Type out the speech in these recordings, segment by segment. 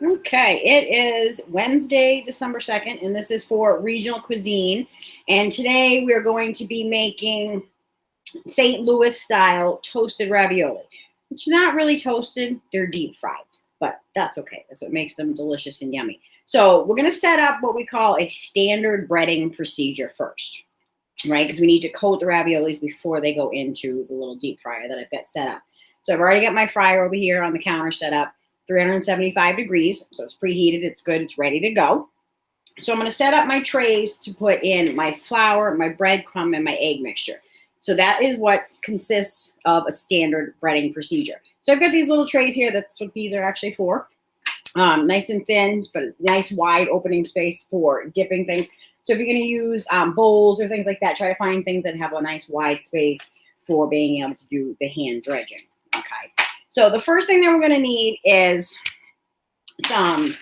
Okay, it is Wednesday, December 2nd, and this is for Regional Cuisine. And today we're going to be making St. Louis style toasted ravioli. It's not really toasted, they're deep fried, but that's okay. That's what makes them delicious and yummy. So we're going to set up what we call a standard breading procedure first, right? Because we need to coat the raviolis before they go into the little deep fryer that I've got set up. So I've already got my fryer over here on the counter set up, 375 degrees. So it's preheated, it's good, it's ready to go. So I'm going to set up my trays to put in my flour, my breadcrumb, and my egg mixture. So that is what consists of a standard breading procedure. So I've got these little trays here. That's what these are actually for. Nice and thin, but a nice wide opening space for dipping things. So if you're going to use bowls or things like that, try to find things that have a nice wide space for being able to do the hand dredging. Okay. So the first thing that we're going to need is some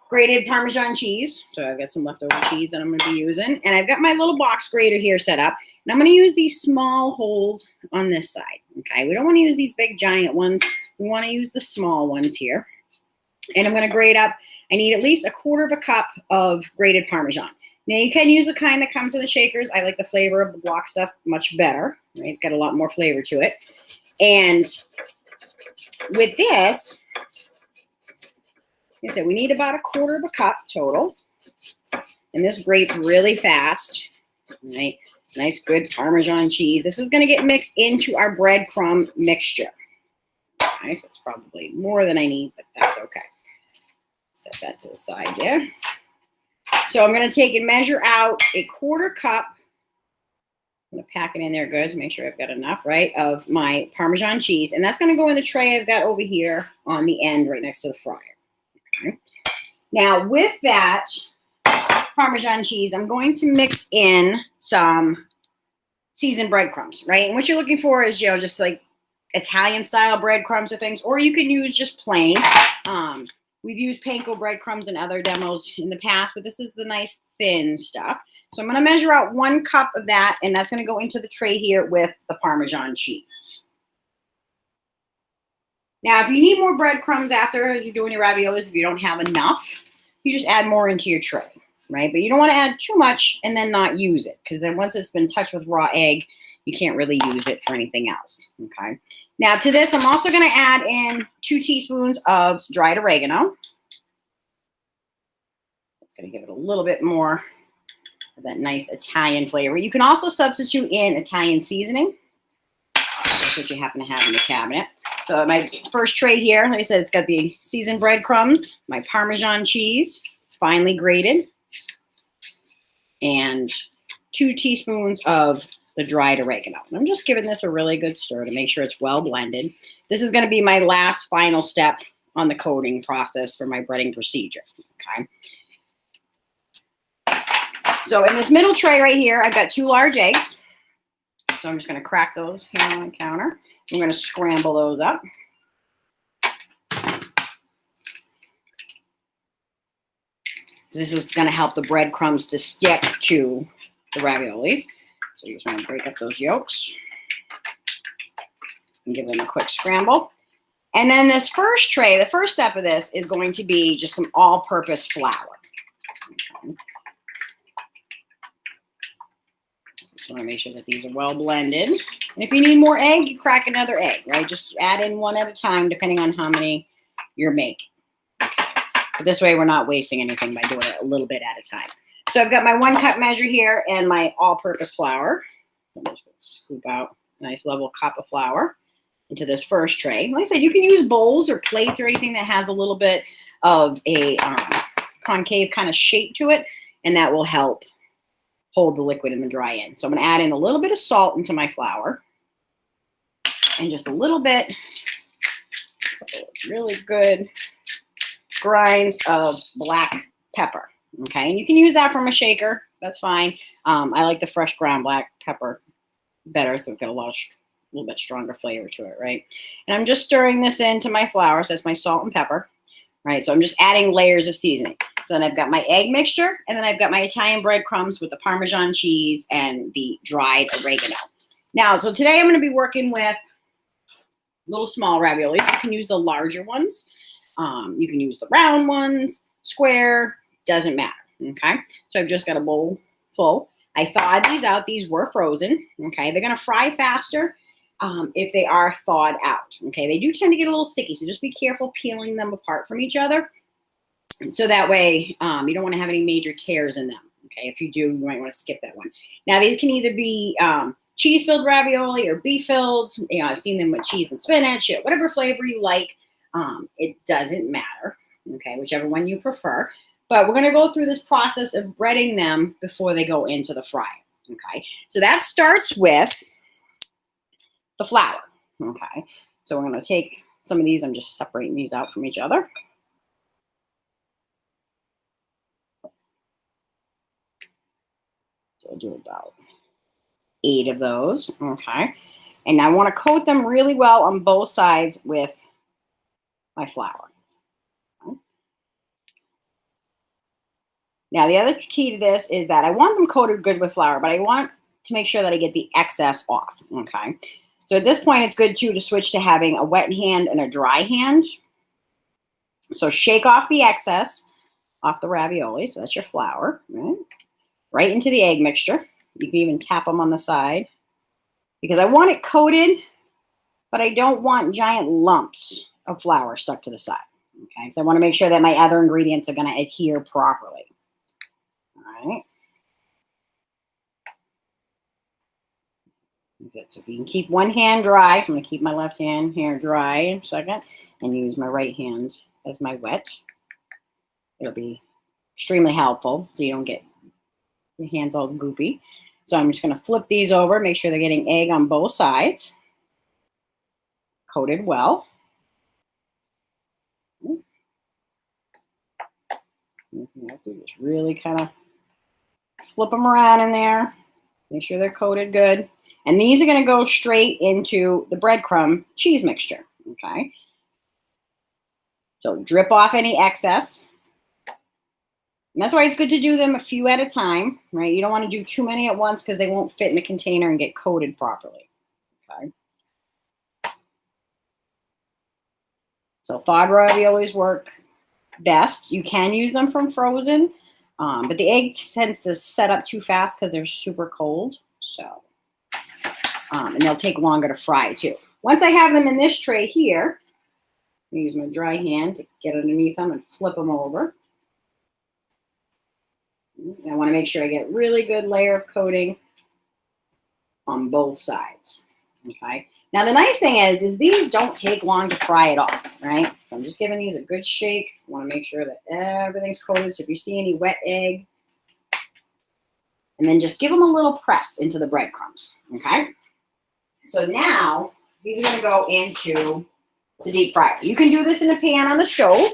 grated Parmesan cheese. So I've got some leftover cheese that I'm going to be using. And I've got my little box grater here set up. And I'm going to use these small holes on this side. Okay. We don't want to use these big giant ones. We want to use the small ones here. And I'm going to grate up. I need at least 1/4 cup of grated Parmesan. Now you can use the kind that comes in the shakers. I like the flavor of the block stuff much better. Right? It's got a lot more flavor to it. And with this, like I said, we need about 1/4 cup total. And this grates really fast. Right? Nice, good Parmesan cheese. This is going to get mixed into our breadcrumb mixture. Okay, so it's probably more than I need, but that's okay. Set that to the side here. So I'm going to take and measure out 1/4 cup. I'm going to pack it in there good to make sure I've got enough, right, of my Parmesan cheese. And that's going to go in the tray I've got over here on the end right next to the fryer. Okay. Now with that Parmesan cheese, I'm going to mix in some seasoned breadcrumbs, right? And what you're looking for is, just like Italian style breadcrumbs or things, or you can use just plain. We've used panko breadcrumbs in other demos in the past, but this is the nice thin stuff. So I'm going to measure out 1 cup of that, and that's going to go into the tray here with the Parmesan cheese. Now, if you need more breadcrumbs after you're doing your raviolis, if you don't have enough, you just add more into your tray, right? But you don't want to add too much and then not use it, because then once it's been touched with raw egg, you can't really use it for anything else, okay? Now to this, I'm also going to add in 2 teaspoons of dried oregano. It's going to give it a little bit more of that nice Italian flavor. You can also substitute in Italian seasoning. That's what you happen to have in the cabinet. So my first tray here, like I said, it's got the seasoned breadcrumbs, my Parmesan cheese. It's finely grated. And 2 teaspoons of the dried oregano. I'm just giving this a really good stir to make sure it's well blended. This is going to be my last final step on the coating process for my breading procedure. Okay. So in this middle tray right here, I've got 2 large eggs. So I'm just going to crack those here on the counter. I'm going to scramble those up. This is going to help the breadcrumbs to stick to the raviolis. So you just want to break up those yolks and give them a quick scramble. And then this first tray, the first step of this is going to be just some all-purpose flour. Okay. Just want to make sure that these are well blended. And if you need more egg, you crack another egg, right? Just add in 1 at a time, depending on how many you're making. Okay. But this way, we're not wasting anything by doing it a little bit at a time. So I've got my 1 cup measure here and my all-purpose flour. I'm just going to scoop out a nice level cup of flour into this first tray. Like I said, you can use bowls or plates or anything that has a little bit of a concave kind of shape to it, and that will help hold the liquid in the dry end. So I'm going to add in a little bit of salt into my flour and just a little bit, really good grinds of black pepper. Okay, and you can use that from a shaker. That's fine. I like the fresh ground black pepper better, so it's got a little bit stronger flavor to it, right? And I'm just stirring this into my flour. So that's my salt and pepper, right? So I'm just adding layers of seasoning. So then I've got my egg mixture, and then I've got my Italian breadcrumbs with the Parmesan cheese and the dried oregano. Now, so today I'm going to be working with little small raviolis. You can use the larger ones. You can use the round ones, square, doesn't matter. Okay, so I've just got a bowl full. I thawed these out. These were frozen. Okay, they're gonna fry faster if they are thawed out. Okay, they do tend to get a little sticky, so just be careful peeling them apart from each other. So that way you don't want to have any major tears in them. Okay, if you do, you might want to skip that one. Now these can either be cheese-filled ravioli or beef-filled. You know, I've seen them with cheese and spinach, whatever flavor you like. It doesn't matter. Okay, whichever one you prefer. But we're going to go through this process of breading them before they go into the fryer. Okay, so that starts with the flour. Okay, so we're going to take some of these. I'm just separating these out from each other. So I'll do about 8 of those. Okay, and I want to coat them really well on both sides with my flour. Okay. Now, the other key to this is that I want them coated good with flour, but I want to make sure that I get the excess off. Okay, so at this point, it's good too to switch to having a wet hand and a dry hand. So shake off the excess off the ravioli. So that's your flour, right into the egg mixture. You can even tap them on the side because I want it coated, but I don't want giant lumps of flour stuck to the side. Okay, so I want to make sure that my other ingredients are going to adhere properly. All right. That's it. So if you can keep one hand dry, so I'm going to keep my left hand here dry in a second and use my right hand as my wet. It'll be extremely helpful so you don't get your hands all goopy. So I'm just going to flip these over, make sure they're getting egg on both sides, coated well. You have to just really kind of flip them around in there, make sure they're coated good. And these are going to go straight into the breadcrumb cheese mixture. Okay, so drip off any excess. And that's why it's good to do them a few at a time, right? You don't want to do too many at once because they won't fit in the container and get coated properly. Okay. So thawed raviolis work best. You can use them from frozen, but the egg tends to set up too fast because they're super cold. So, and they'll take longer to fry too. Once I have them in this tray here, I use my dry hand to get underneath them and flip them over. I want to make sure I get really good layer of coating on both sides. Okay. Now the nice thing is these don't take long to fry at all, right? So I'm just giving these a good shake. I want to make sure that everything's coated. So if you see any wet egg, and then just give them a little press into the breadcrumbs. Okay. So now these are going to go into the deep fryer. You can do this in a pan on the stove.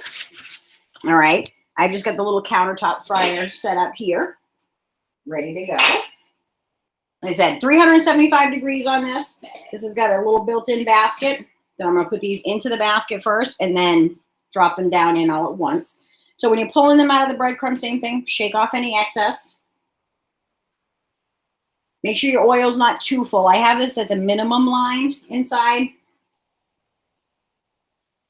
All right. I just got the little countertop fryer set up here, ready to go. Like I said, 375 degrees on this. This has got a little built-in basket. So I'm going to put these into the basket first and then drop them down in all at once. So when you're pulling them out of the breadcrumb, same thing. Shake off any excess. Make sure your oil's not too full. I have this at the minimum line inside.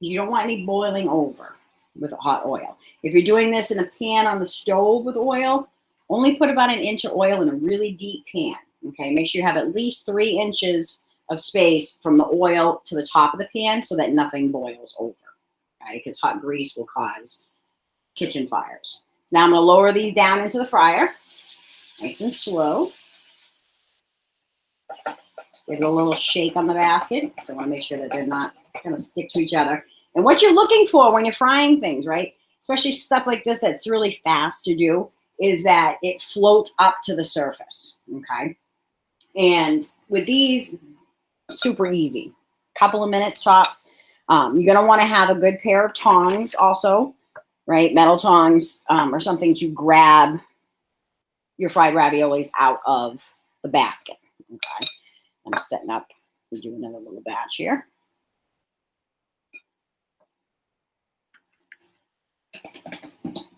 You don't want any boiling over with a hot oil. If you're doing this in a pan on the stove with oil, only put about 1 inch of oil in a really deep pan. Okay, make sure you have at least 3 inches of space from the oil to the top of the pan so that nothing boils over. Okay, because hot grease will cause kitchen fires. Now I'm going to lower these down into the fryer, nice and slow. Give it a little shake on the basket. So I want to make sure that they're not going to stick to each other. And what you're looking for when you're frying things, right, especially stuff like this that's really fast to do, is that it floats up to the surface, okay? And with these, super easy. Couple of minutes tops. You're going to want to have a good pair of tongs also, right? Metal tongs or something to grab your fried raviolis out of the basket, okay? I'm setting up to do another little batch here.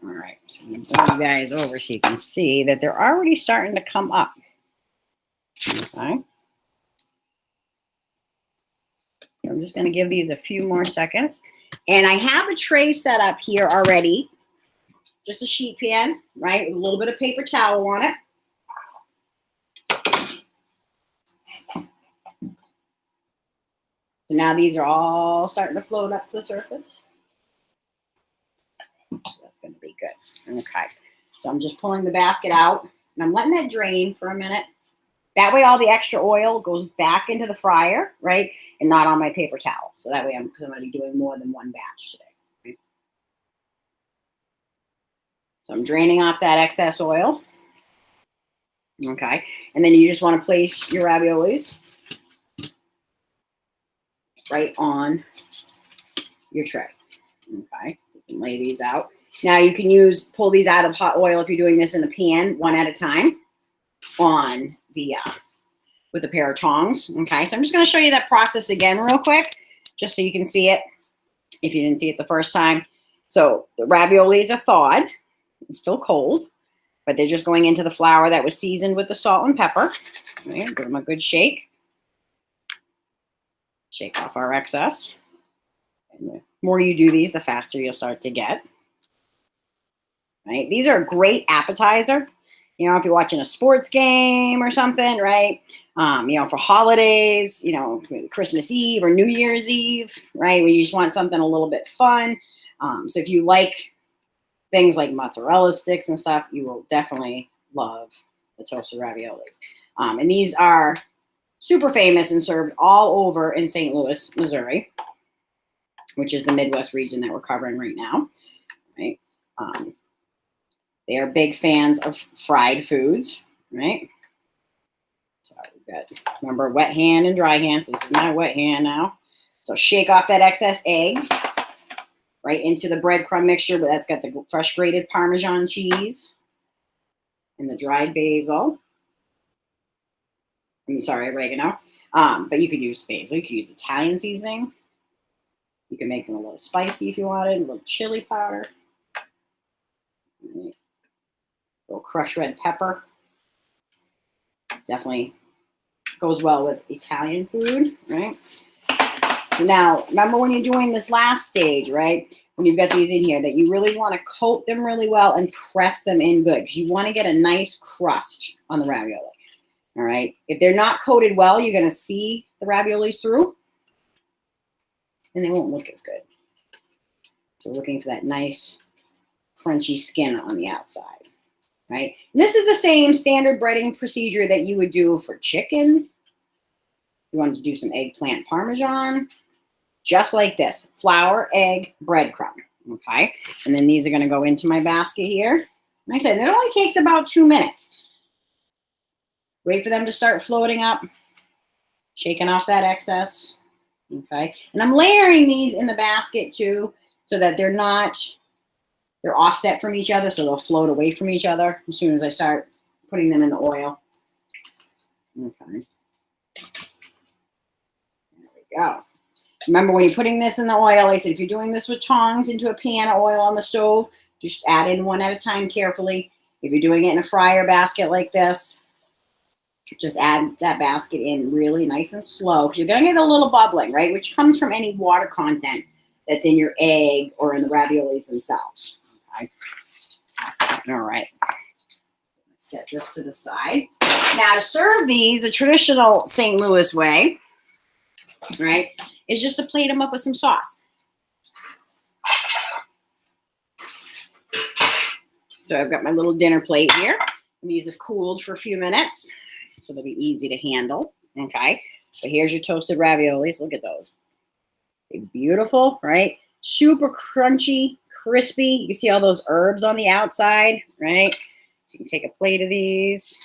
All right, so I'm going to bring you guys over so you can see that they're already starting to come up. Okay. I'm just going to give these a few more seconds. And I have a tray set up here already, just a sheet pan, right, with a little bit of paper towel on it. So now these are all starting to float up to the surface. That's going to be good. Okay. So I'm just pulling the basket out, and I'm letting that drain for a minute. That way all the extra oil goes back into the fryer, right, and not on my paper towel. So that way I'm going to be doing more than one batch today. Right? So I'm draining off that excess oil. Okay. And then you just want to place your raviolis right on your tray. Okay. You can lay these out. Now you can pull these out of hot oil if you're doing this in a pan, one at a time on the, with a pair of tongs. Okay. So I'm just going to show you that process again real quick, just so you can see it if you didn't see it the first time. So the raviolis are thawed. It's still cold, but they're just going into the flour that was seasoned with the salt and pepper. Okay, give them a good shake. Shake off our excess. And the more you do these, the faster you'll start to get. Right? These are a great appetizer. You know, if you're watching a sports game or something, right? You know, for holidays, you know, Christmas Eve or New Year's Eve, right? When you just want something a little bit fun. So if you like things like mozzarella sticks and stuff, you will definitely love the toasted raviolis. And these are super famous and served all over in St. Louis, Missouri, which is the Midwest region that we're covering right now. Right? They are big fans of fried foods, right? So we've got, remember, wet hand and dry hand. So this is my wet hand now. So shake off that excess egg right into the breadcrumb mixture, but that's got the fresh grated Parmesan cheese and the dried basil. Oregano. But you could use basil. You could use Italian seasoning. You can make them a little spicy if you wanted. A little chili powder. Right. A little crushed red pepper. Definitely goes well with Italian food, right? So now, remember when you're doing this last stage, right? When you've got these in here, that you really want to coat them really well and press them in good, because you want to get a nice crust on the ravioli. All right. If they're not coated well, you're going to see the raviolis through, and they won't look as good. So we're looking for that nice crunchy skin on the outside, right? And this is the same standard breading procedure that you would do for chicken. You want to do some eggplant Parmesan, just like this: flour, egg, breadcrumb. Okay. And then these are going to go into my basket here. Like I said, it only takes about 2 minutes. Wait for them to start floating up, shaking off that excess. Okay. And I'm layering these in the basket too, so that they're offset from each other, so they'll float away from each other as soon as I start putting them in the oil. Okay. There we go. Remember, when you're putting this in the oil, like I said, if you're doing this with tongs into a pan of oil on the stove, just add in one at a time carefully. If you're doing it in a fryer basket like this, just add that basket in really nice and slow, because you're going to get a little bubbling, right? Which comes from any water content that's in your egg or in the raviolis themselves. Okay. All right. Set this to the side. Now, to serve these, a traditional St. Louis way, right, is just to plate them up with some sauce. So I've got my little dinner plate here. These have cooled for a few minutes, so they'll be easy to handle. Okay. So here's your toasted raviolis. Look at those. They're beautiful, right? Super crunchy, crispy. You can see all those herbs on the outside, right? So you can take a plate of these.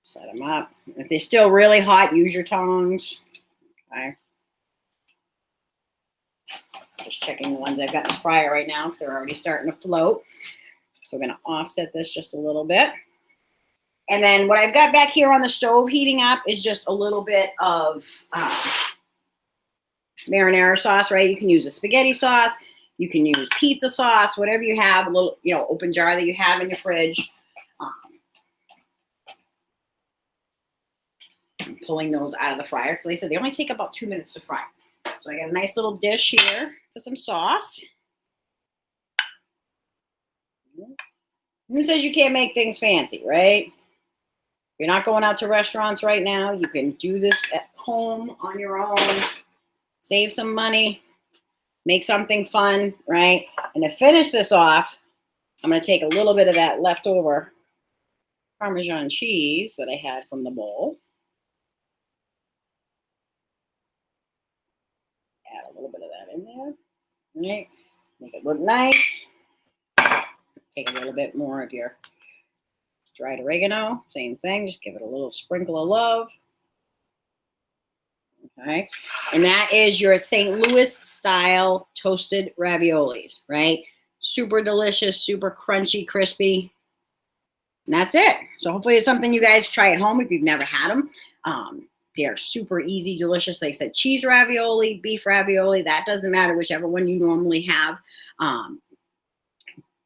Set them up. If they're still really hot, use your tongs. Okay. Just checking the ones I've got in the fryer right now, because they're already starting to float. So we're going to offset this just a little bit. And then what I've got back here on the stove heating up is just a little bit of marinara sauce, right? You can use a spaghetti sauce. You can use pizza sauce, whatever you have, a little, open jar that you have in your fridge. pulling those out of the fryer because like I said they only take about 2 minutes to fry. So I got a nice little dish here for some sauce. Who says you can't make things fancy, right? You're not going out to restaurants right now. You can do this at home on your own. Save some money. Make something fun, right? And to finish this off, I'm going to take a little bit of that leftover Parmesan cheese that I had from the bowl. Add a little bit of that in there. All right. Make it look nice. Take a little bit more of your dried oregano. Same thing. Just give it a little sprinkle of love. Okay. And that is your St. Louis style toasted raviolis, right? Super delicious, super crunchy, crispy. And that's it. So hopefully it's something you guys try at home if you've never had them. They are super easy, delicious. Like I said, cheese ravioli, beef ravioli, that doesn't matter, whichever one you normally have.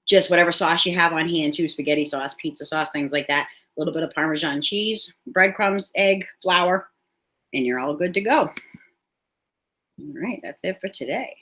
Just whatever sauce you have on hand too, spaghetti sauce, pizza sauce, things like that. A little bit of Parmesan cheese, breadcrumbs, egg, flour, and you're all good to go. All right, that's it for today.